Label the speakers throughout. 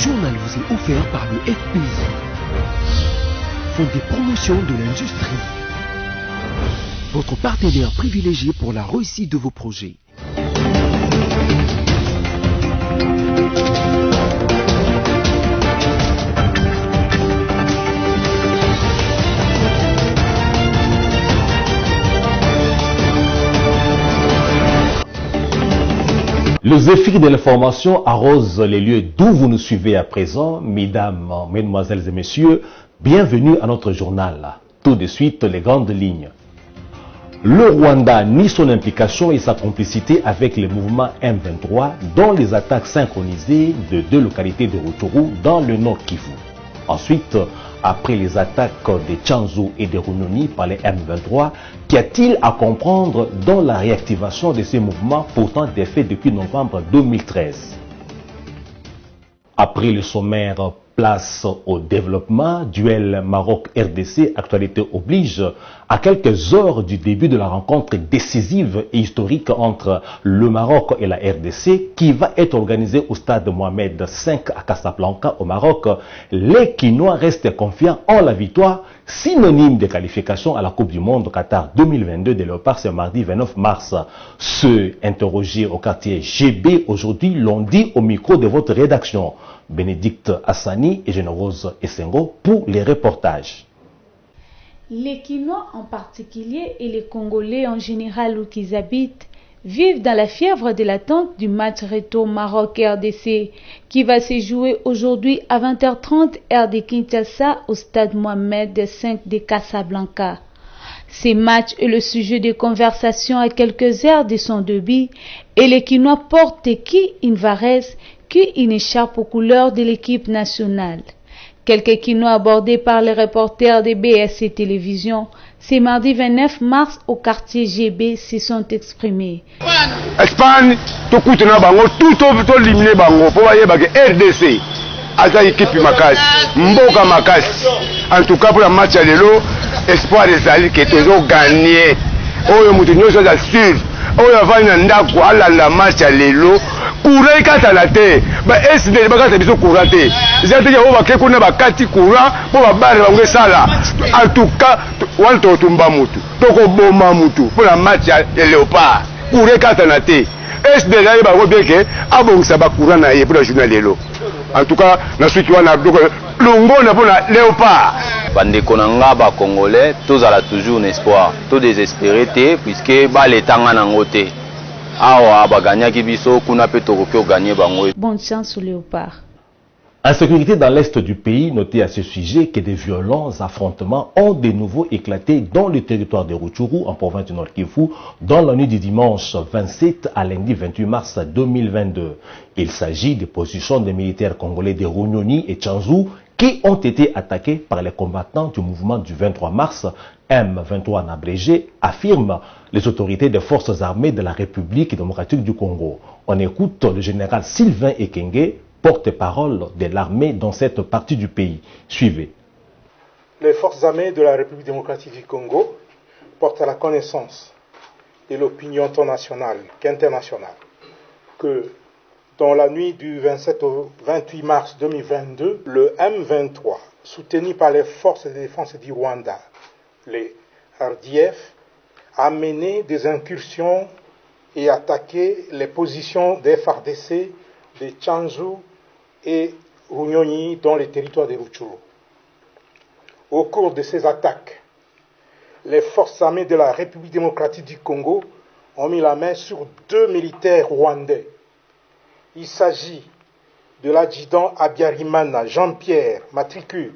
Speaker 1: journal vous est offert par le FPI, Fonds des promotions de l'industrie, votre partenaire privilégié pour la réussite de vos projets.
Speaker 2: Le zéphyr de l'information arrose les lieux d'où vous nous suivez à présent. Mesdames, mesdemoiselles et messieurs, bienvenue à notre journal. Tout de suite, les grandes lignes. Le Rwanda nie son implication et sa complicité avec le mouvement M23 dans les attaques synchronisées de deux localités de Rutshuru dans le Nord Kivu. Ensuite, après les attaques de Tchanzu et de Runyonyi par les M23, qu'y a-t-il à comprendre dans la réactivation de ces mouvements pourtant défaits depuis novembre 2013? Après le sommaire, place au développement, duel Maroc-RDC, actualité oblige, à quelques heures du début de la rencontre décisive et historique entre le Maroc et la RDC, qui va être organisée au stade Mohamed V à Casablanca au Maroc, les Quinois restent confiants en la victoire, synonyme de qualification à la Coupe du Monde au Qatar 2022 des Léopards ce mardi 29 mars. Ceux interrogés au quartier GB aujourd'hui l'ont dit au micro de votre rédaction. Bénédicte Hassani et Générose Essengo pour les reportages.
Speaker 3: Les Quinois en particulier et les Congolais en général où qu'ils habitent vivent dans la fièvre de l'attente du match retour Maroc-RDC qui va se jouer aujourd'hui à 20h30 heure de Kinshasa au stade Mohamed V de Casablanca. Ce match est le sujet de conversation à quelques heures de son début et les Quinois portent qui une varese, qui une écharpe aux couleurs de l'équipe nationale. Quelques Quinois abordés par les reporters de BSC Télévision, ce mardi 29 mars au quartier GB se sont exprimés.
Speaker 4: Espagne, tout éliminé bango, pour voyer RDC, Aza équipe Makasi, Mboka Makasi. En tout cas pour la match à l'élo, espoir des alliés qui ont gagné. Oh, Moutinho, c'est sûr. Oh, il va y avoir la match à l'élo. Courant kata la te ba SD ba kata biso courant te zate ya o ba ke kuna ba kati courant po ba bare ba ngesala en tout cas wanto tumba mutu toko boma mutu pour la match ya Léopard courant kata na te SD la ba ko bien que abongisa ba courant na ye pour la journée lelo en tout cas na suki wana longo na pour la Léopard
Speaker 5: bandeko na nga ba congolais tous ala toujours un espoir tout désespéré te puisque ba letanga na ngote.
Speaker 3: Bonne chance au Léopard.
Speaker 2: Insécurité dans l'est du pays, notez à ce sujet que des violents affrontements ont de nouveau éclaté dans le territoire de Rutshuru, en province du Nord Kivu, dans la nuit du dimanche 27 à lundi 28 mars 2022. Il s'agit des positions des militaires congolais de Runyonyi et Tchanzu qui ont été attaqués par les combattants du mouvement du 23 mars, M23 en abrégé, affirment les autorités des forces armées de la République démocratique du Congo. On écoute le général Sylvain Ekenge, porte-parole de l'armée dans cette partie du pays. Suivez.
Speaker 6: Les forces armées de la République démocratique du Congo portent à la connaissance de l'opinion tant nationale qu'internationale que dans la nuit du 27 au 28 mars 2022, le M23, soutenu par les forces de défense du Rwanda, les RDF, a mené des incursions et attaqué les positions des FARDC, de Tchanzu et Runyonyi dans les territoires de Rutshuru. Au cours de ces attaques, les forces armées de la République démocratique du Congo ont mis la main sur 2 militaires rwandais. Il s'agit de l'adjudant Habyarimana Jean-Pierre, matricule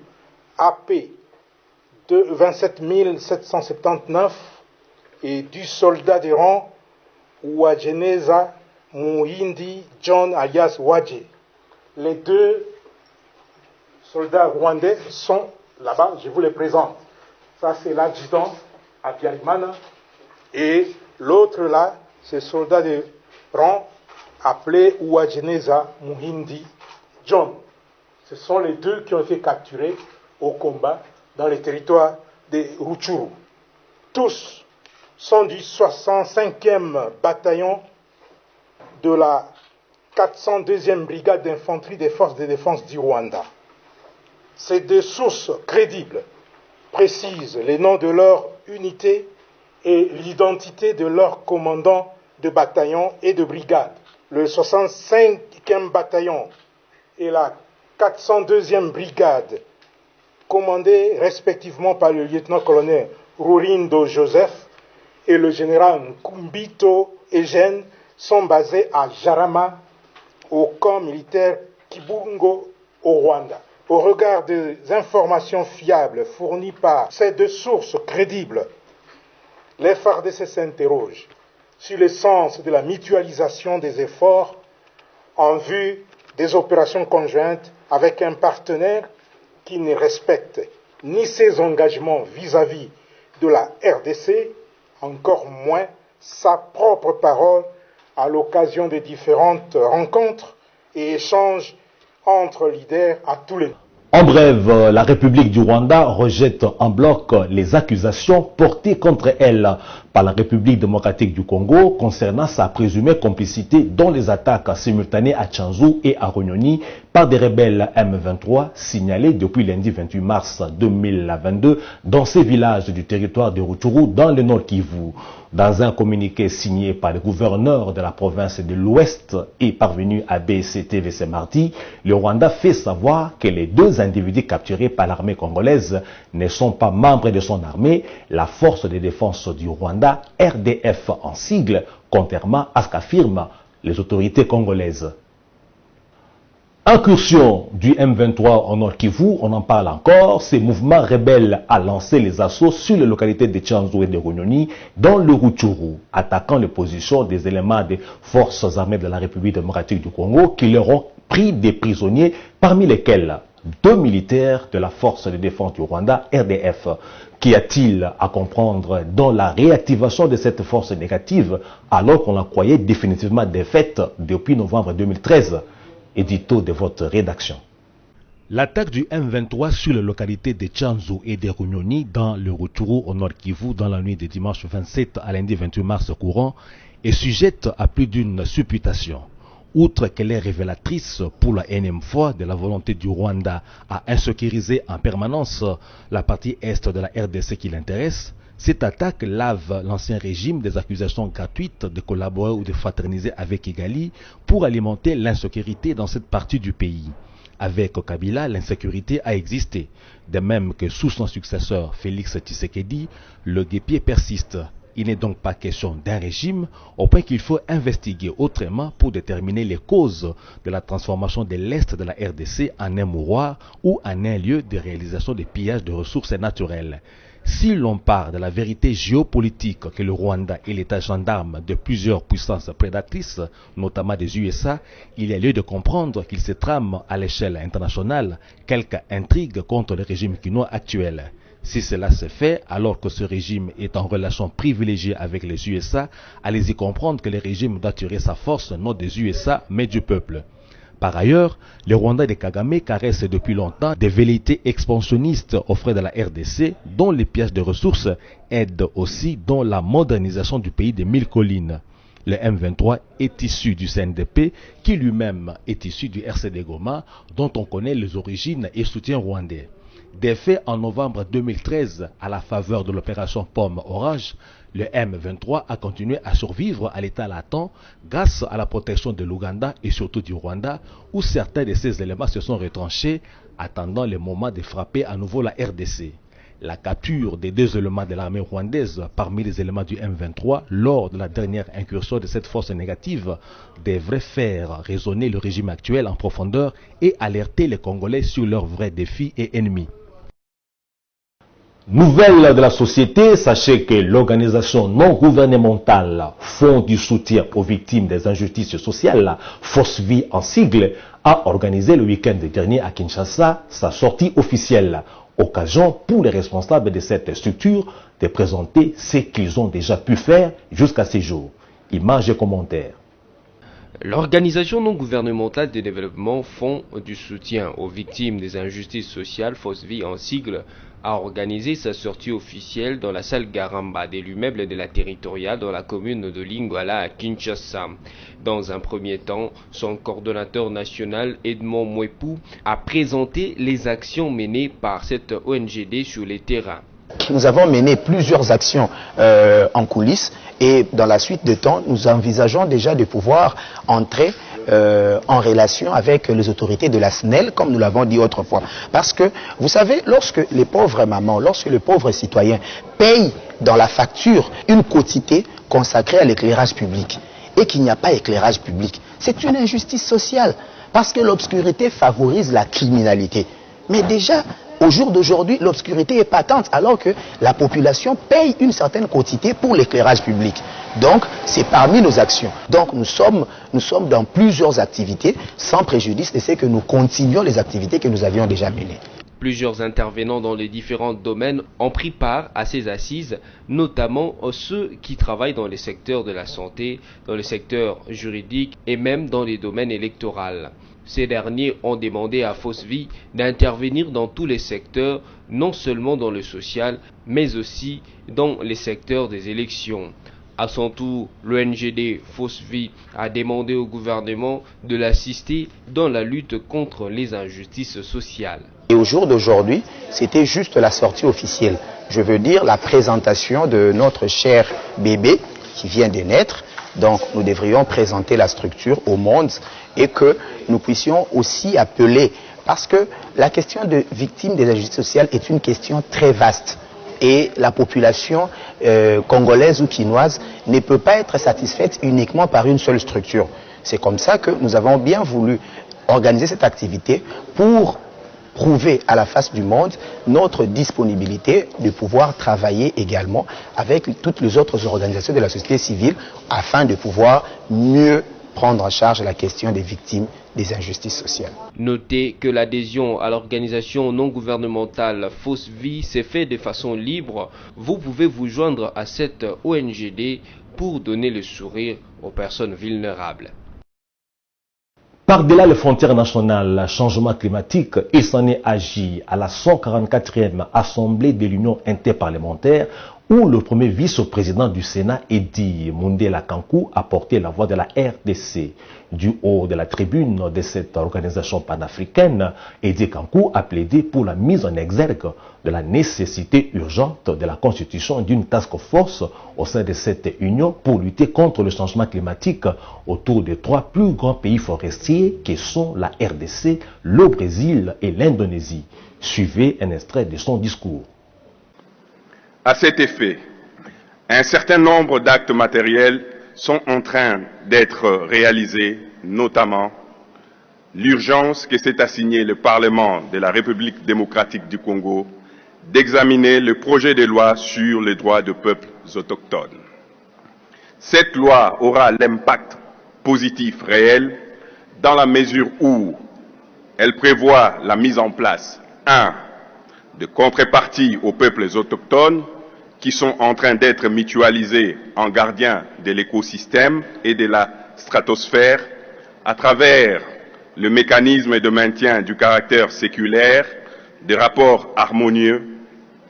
Speaker 6: AP de 27 779 et du soldat de rang Uwajeneza Muhindi John alias Wadje. Les 2 soldats rwandais sont là-bas, je vous les présente. Ça c'est l'adjudant Habyarimana et l'autre là, c'est le soldat de rang appelé Uwajeneza Muhindi John. Ce sont les 2 qui ont été capturés au combat dans les territoires de Rutshuru. Tous sont du 65e bataillon de la 402e brigade d'infanterie des forces de défense du Rwanda. Ces deux sources crédibles précisent les noms de leur unité et l'identité de leurs commandants de bataillon et de brigade. Le 65e bataillon et la 402e brigade, commandés respectivement par le lieutenant-colonel Rurindo Joseph et le général Nkumbito Eugène, sont basés à Jarama, au camp militaire Kibungo, au Rwanda. Au regard des informations fiables fournies par ces deux sources crédibles, les FARDC s'interrogent sur le sens de la mutualisation des efforts en vue des opérations conjointes avec un partenaire qui ne respecte ni ses engagements vis-à-vis de la RDC, encore moins sa propre parole à l'occasion des différentes rencontres et échanges entre leaders à tous les niveaux.
Speaker 2: En bref, la République du Rwanda rejette en bloc les accusations portées contre elle par la République démocratique du Congo concernant sa présumée complicité dans les attaques simultanées à Tchanzu et à Runyoni par des rebelles M23 signalés depuis lundi 28 mars 2022 dans ces villages du territoire de Rutshuru dans le Nord Kivu. Dans un communiqué signé par le gouverneur de la province de l'Ouest et parvenu à BCTV ce mardi, le Rwanda fait savoir que les deux individus capturés par l'armée congolaise ne sont pas membres de son armée, la force de défense du Rwanda, RDF en sigle, contrairement à ce qu'affirment les autorités congolaises. Incursion du M23 en Nord Kivu, on en parle encore. Ces mouvements rebelles a lancé les assauts sur les localités de Tchanzu et de Runyoni dans le Rutshuru, attaquant les positions des éléments des forces armées de la République démocratique du Congo qui leur ont pris des prisonniers, parmi lesquels 2 militaires de la force de défense du Rwanda, RDF. Qu'y a-t-il à comprendre dans la réactivation de cette force négative alors qu'on la croyait définitivement défaite depuis novembre 2013? Édito de votre rédaction. L'attaque du M23 sur les localités de Tchanzu et de Runyoni dans le Rutshuru au Nord Kivu dans la nuit de dimanche 27 à lundi 28 mars courant est sujette à plus d'une supputation. Outre qu'elle est révélatrice pour la énième fois de la volonté du Rwanda à insécuriser en permanence la partie est de la RDC qui l'intéresse, cette attaque lave l'ancien régime des accusations gratuites de collaborer ou de fraterniser avec Kigali pour alimenter l'insécurité dans cette partie du pays. Avec Kabila, l'insécurité a existé, de même que sous son successeur Félix Tshisekedi, le guêpier persiste. Il n'est donc pas question d'un régime, au point qu'il faut investiguer autrement pour déterminer les causes de la transformation de l'Est de la RDC en un mouroir ou en un lieu de réalisation de pillages de ressources naturelles. Si l'on part de la vérité géopolitique que le Rwanda est l'état gendarme de plusieurs puissances prédatrices, notamment des USA, il y a lieu de comprendre qu'il se trame à l'échelle internationale quelques intrigues contre le régime kinois actuel. Si cela se fait, alors que ce régime est en relation privilégiée avec les USA, allez-y comprendre que le régime doit tirer sa force non des USA mais du peuple. Par ailleurs, le Rwanda de Kagame caresse depuis longtemps des velléités expansionnistes aux frais de la RDC, dont les pièges de ressources aident aussi dans la modernisation du pays des 1000 collines. Le M23 est issu du CNDP, qui lui-même est issu du RCD Goma, dont on connaît les origines et soutien rwandais. Des faits en novembre 2013, à la faveur de l'opération Pomme Orange, le M23 a continué à survivre à l'état latent grâce à la protection de l'Ouganda et surtout du Rwanda, où certains de ces éléments se sont retranchés, attendant le moment de frapper à nouveau la RDC. La capture des 2 éléments de l'armée rwandaise parmi les éléments du M23 lors de la dernière incursion de cette force négative devrait faire résonner le régime actuel en profondeur et alerter les Congolais sur leurs vrais défis et ennemis. Nouvelle de la société, sachez que l'organisation non gouvernementale Fonds du soutien aux victimes des injustices sociales, FOSVI en sigle, a organisé le week-end dernier à Kinshasa sa sortie officielle. Occasion pour les responsables de cette structure de présenter ce qu'ils ont déjà pu faire jusqu'à ce jour. Images et commentaires.
Speaker 7: L'organisation non gouvernementale de développement Fonds du soutien aux victimes des injustices sociales, FOSVI en sigle, a organisé sa sortie officielle dans la salle Garamba de l'immeuble de la territoriale dans la commune de Lingala à Kinshasa. Dans un premier temps, son coordonnateur national Edmond Mouepou a présenté les actions menées par cette ONGD sur les terrains.
Speaker 8: Nous avons mené plusieurs actions en coulisses et dans la suite de temps, nous envisageons déjà de pouvoir entrer en relation avec les autorités de la SNEL, comme nous l'avons dit autrefois. Parce que, vous savez, lorsque les pauvres mamans, lorsque les pauvres citoyens payent dans la facture une quotité consacrée à l'éclairage public et qu'il n'y a pas éclairage public, c'est une injustice sociale parce que l'obscurité favorise la criminalité. Mais déjà, au jour d'aujourd'hui, l'obscurité est patente alors que la population paye une certaine quantité pour l'éclairage public. Donc, c'est parmi nos actions. Donc, nous sommes dans plusieurs activités sans préjudice et c'est que nous continuons les activités que nous avions déjà menées.
Speaker 7: Plusieurs intervenants dans les différents domaines ont pris part à ces assises, notamment ceux qui travaillent dans les secteurs de la santé, dans le secteur juridique et même dans les domaines électoraux. Ces derniers ont demandé à Fosvi d'intervenir dans tous les secteurs, non seulement dans le social, mais aussi dans les secteurs des élections. À son tour, l'ONGD Fosvi a demandé au gouvernement de l'assister dans la lutte contre les injustices sociales.
Speaker 8: Et au jour d'aujourd'hui, c'était juste la sortie officielle. Je veux dire la présentation de notre cher bébé qui vient de naître. Donc nous devrions présenter la structure au monde et que nous puissions aussi appeler, parce que la question de victimes des injustices sociales est une question très vaste. Et la population congolaise ou quinoise ne peut pas être satisfaite uniquement par une seule structure. C'est comme ça que nous avons bien voulu organiser cette activité pour prouver à la face du monde notre disponibilité de pouvoir travailler également avec toutes les autres organisations de la société civile afin de pouvoir mieux prendre en charge la question des victimes des injustices sociales.
Speaker 7: Notez que l'adhésion à l'organisation non gouvernementale Fosvi s'est faite de façon libre. Vous pouvez vous joindre à cette ONGD pour donner le sourire aux personnes vulnérables.
Speaker 2: Par-delà les frontières nationales, le changement climatique, il s'en est agi à la 144e Assemblée de l'Union interparlementaire où le premier vice-président du Sénat, Eddy Mundela Kankou, a porté la voix de la RDC. Du haut de la tribune de cette organisation panafricaine, Eddy Kankou a plaidé pour la mise en exergue de la nécessité urgente de la constitution d'une task force au sein de cette union pour lutter contre le changement climatique autour des trois plus grands pays forestiers qui sont la RDC, le Brésil et l'Indonésie. Suivez un extrait de son discours.
Speaker 9: À cet effet, un certain nombre d'actes matériels sont en train d'être réalisés, notamment l'urgence que s'est assignée le Parlement de la République démocratique du Congo d'examiner le projet de loi sur les droits des peuples autochtones. Cette loi aura l'impact positif réel dans la mesure où elle prévoit la mise en place, 1. de contreparties aux peuples autochtones qui sont en train d'être mutualisés en gardiens de l'écosystème et de la stratosphère à travers le mécanisme de maintien du caractère séculaire des rapports harmonieux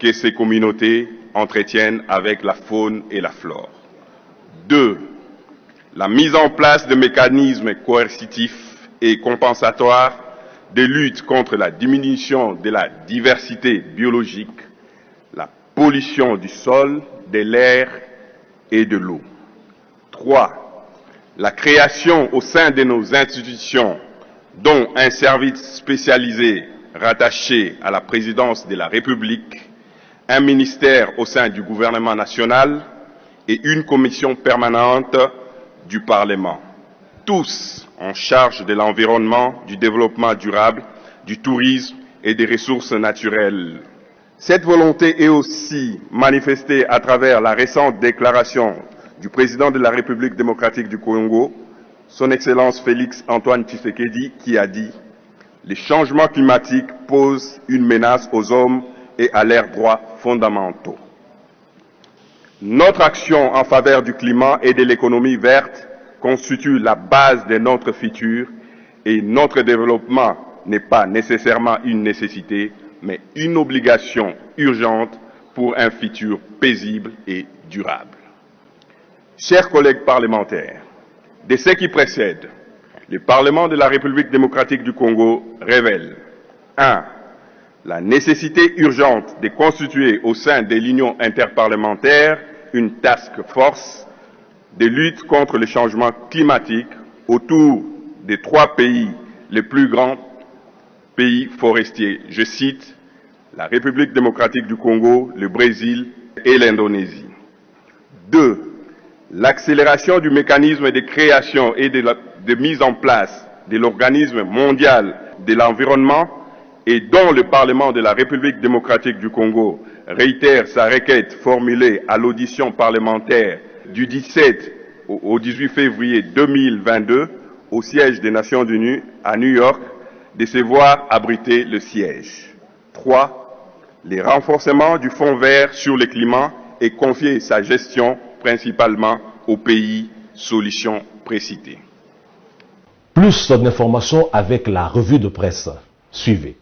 Speaker 9: que ces communautés entretiennent avec la faune et la flore. 2. La mise en place de mécanismes coercitifs et compensatoires de lutte contre la diminution de la diversité biologique, la pollution du sol, de l'air et de l'eau. 3. La création au sein de nos institutions, dont un service spécialisé rattaché à la présidence de la République, un ministère au sein du gouvernement national et une commission permanente du Parlement. Tous en charge de l'environnement, du développement durable, du tourisme et des ressources naturelles. Cette volonté est aussi manifestée à travers la récente déclaration du président de la République démocratique du Congo, son Excellence Félix Antoine Tshisekedi, qui a dit « Les changements climatiques posent une menace aux hommes et à leurs droits fondamentaux. » Notre action en faveur du climat et de l'économie verte constitue la base de notre futur et notre développement n'est pas nécessairement une nécessité, mais une obligation urgente pour un futur paisible et durable. Chers collègues parlementaires, de ce qui précède, le Parlement de la République démocratique du Congo révèle 1. La nécessité urgente de constituer au sein de l'Union interparlementaire une task force de lutte contre le changement climatique autour des 3 pays les plus grands pays forestiers. Je cite la République démocratique du Congo, le Brésil et l'Indonésie. 2. L'accélération du mécanisme de création et de mise en place de l'Organisme mondial de l'environnement et dont le Parlement de la République démocratique du Congo réitère sa requête formulée à l'audition parlementaire du 17 au 18 février 2022 au siège des Nations Unies à New York, de se voir abriter le siège. 3. Le renforcement du Fonds vert sur le climat et confier sa gestion principalement aux pays solutions précités.
Speaker 2: Plus d'informations avec la revue de presse. Suivez.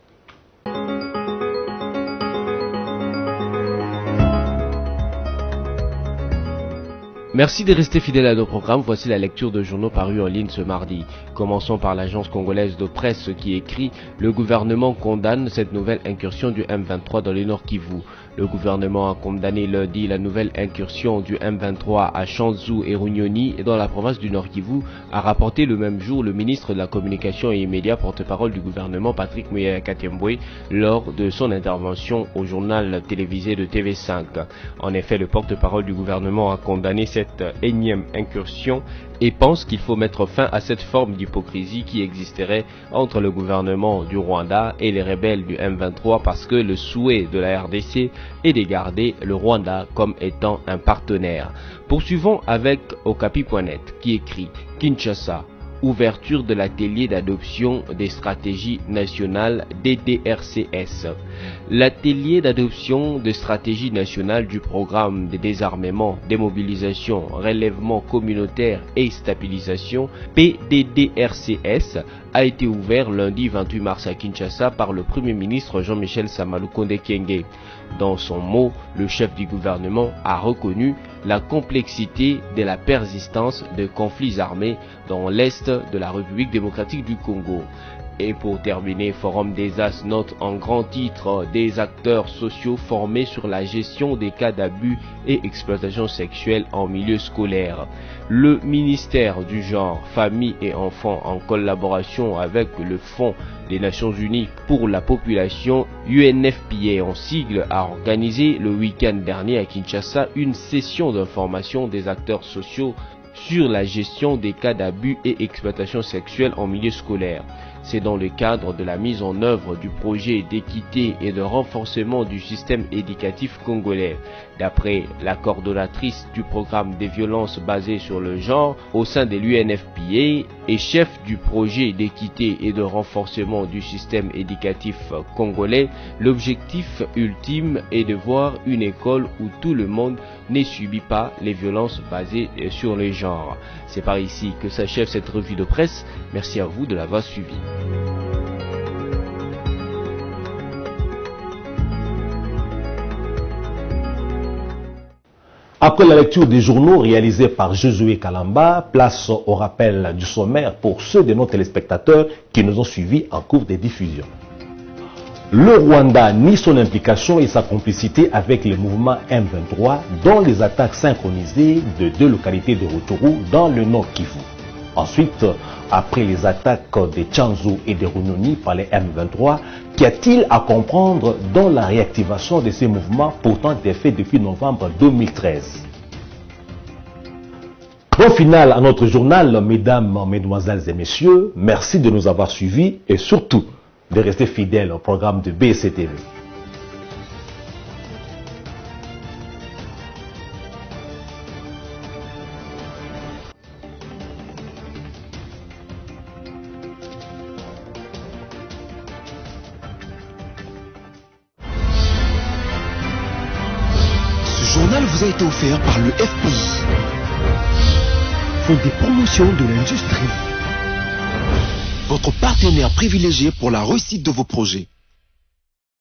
Speaker 7: Merci de rester fidèle à nos programmes. Voici la lecture de journaux parus en ligne ce mardi. Commençons par l'agence congolaise de presse qui écrit « Le gouvernement condamne cette nouvelle incursion du M23 dans le Nord Kivu ». Le gouvernement a condamné lundi la nouvelle incursion du M23 à Chanzu et Runyoni dans la province du Nord Kivu, a rapporté le même jour le ministre de la Communication et Médias, porte-parole du gouvernement Patrick Muyaya Katiembwe, lors de son intervention au journal télévisé de TV5. En effet, le porte-parole du gouvernement a condamné cette énième incursion et pense qu'il faut mettre fin à cette forme d'hypocrisie qui existerait entre le gouvernement du Rwanda et les rebelles du M23 parce que le souhait de la RDC est de garder le Rwanda comme étant un partenaire. Poursuivons avec Okapi.net qui écrit « Kinshasa, ouverture de l'atelier d'adoption des stratégies nationales DDRCS. L'atelier d'adoption des stratégies nationales du programme de désarmement, démobilisation, relèvement communautaire et stabilisation PDDRCS a été ouvert lundi 28 mars à Kinshasa par le Premier ministre Jean-Michel Samalukonde Kyenge. Dans son mot, le chef du gouvernement a reconnu la complexité de la persistance de conflits armés dans l'est de la République démocratique du Congo. Et pour terminer, Forum des As note en grand titre des acteurs sociaux formés sur la gestion des cas d'abus et exploitation sexuelle en milieu scolaire. Le ministère du Genre, Famille et Enfants, en collaboration avec le Fonds des Nations Unies pour la Population, UNFPA en sigle, a organisé le week-end dernier à Kinshasa une session d'information des acteurs sociaux sur la gestion des cas d'abus et exploitation sexuelle en milieu scolaire. C'est dans le cadre de la mise en œuvre du projet d'équité et de renforcement du système éducatif congolais. D'après la coordonnatrice du programme des violences basées sur le genre au sein de l'UNFPA et chef du projet d'équité et de renforcement du système éducatif congolais, l'objectif ultime est de voir une école où tout le monde ne subit pas les violences basées sur le genre. C'est par ici que s'achève cette revue de presse. Merci à vous de l'avoir suivi.
Speaker 2: Après la lecture des journaux réalisés par Josué Kalamba, place au rappel du sommaire pour ceux de nos téléspectateurs qui nous ont suivis en cours de diffusion. Le Rwanda nie son implication et sa complicité avec le mouvement M23 dans les attaques synchronisées de 2 localités de Rutshuru dans le Nord Kivu. Ensuite, après les attaques de Chanzu et de Runyoni par les M23, qu'y a-t-il à comprendre dans la réactivation de ces mouvements pourtant défaits depuis novembre 2013? Au final à notre journal, mesdames, mesdemoiselles et messieurs, merci de nous avoir suivis et surtout de rester fidèles au programme de BCTV.
Speaker 1: Ce journal vous a été offert par le FPI, Fonds des promotions de l'industrie, votre partenaire privilégié pour la réussite de vos projets.